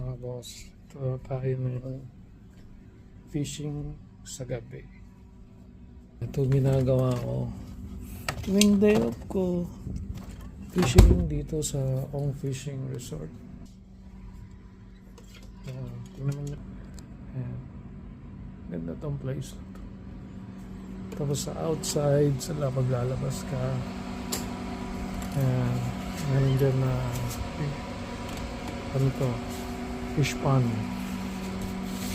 mga boss. Ito tayo ng fishing sa gabi. Ito ginagawa ko. Tuwing day off ko, fishing dito sa Ong Fishing Resort. Ayan, tingnan mo nyo. Ayan. Ganda tong place na to. Tapos sa outside, sa paglalabas ka. Ayan. Meron dyan na ano to? Fish pond.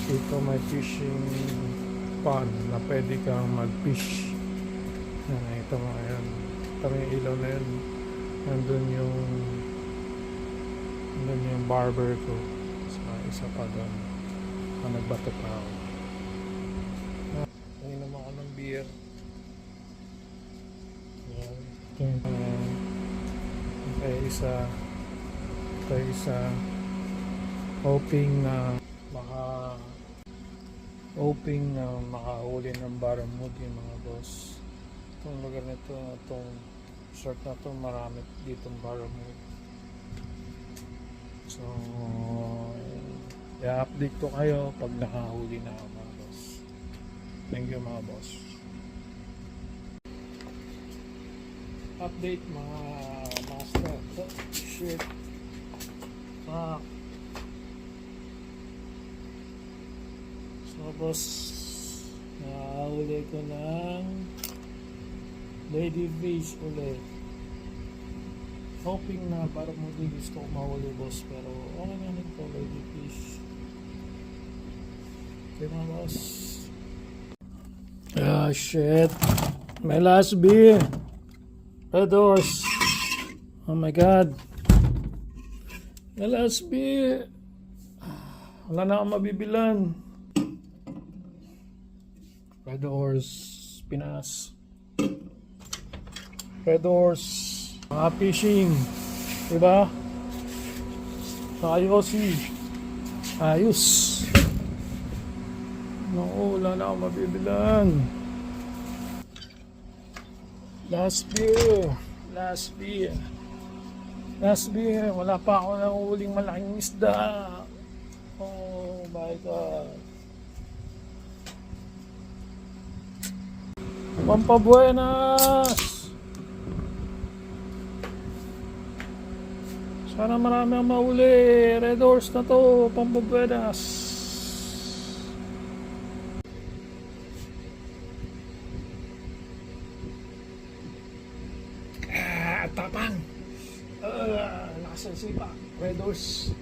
Ito may fishing pond na pwede kang mag-fish. Ito mo, ayan. Ito yung ilaw na yun. Nandun yung barber ko. Sa isa pa doon. Nagbato pa ako. Inom ako ng beer. Ayan. Ito isa hoping na makahuli ng baramud yung mga boss. Itong lugar nito, itong resort na ito, marami ditong baramud. So i-update ko kayo pag nakahuli na ako mga boss. Thank you mga boss. Update mga master. Oh, shit. Fuck. So boss, nakahuli ko ng ladyfish ulit. Hoping na para mo din gusto ko mahuli boss, pero okay na nito ladyfish. Okay mga boss. Ah shit. My last beer. Red Horse. Oh my god. My last beer. Wala na akong mabibilan. Red Horse Pinas. Red Horse fishing, diba? Ayos. Naku, wala na akong mabibilan. Last beer. Wala pa ako ng huling malaking isda. Oh my god. Pampabuenas. Sana marami ang mahuli. Red Horse na to. Pampabuenas. Tapang. Lakas ng sipa. Red Horse.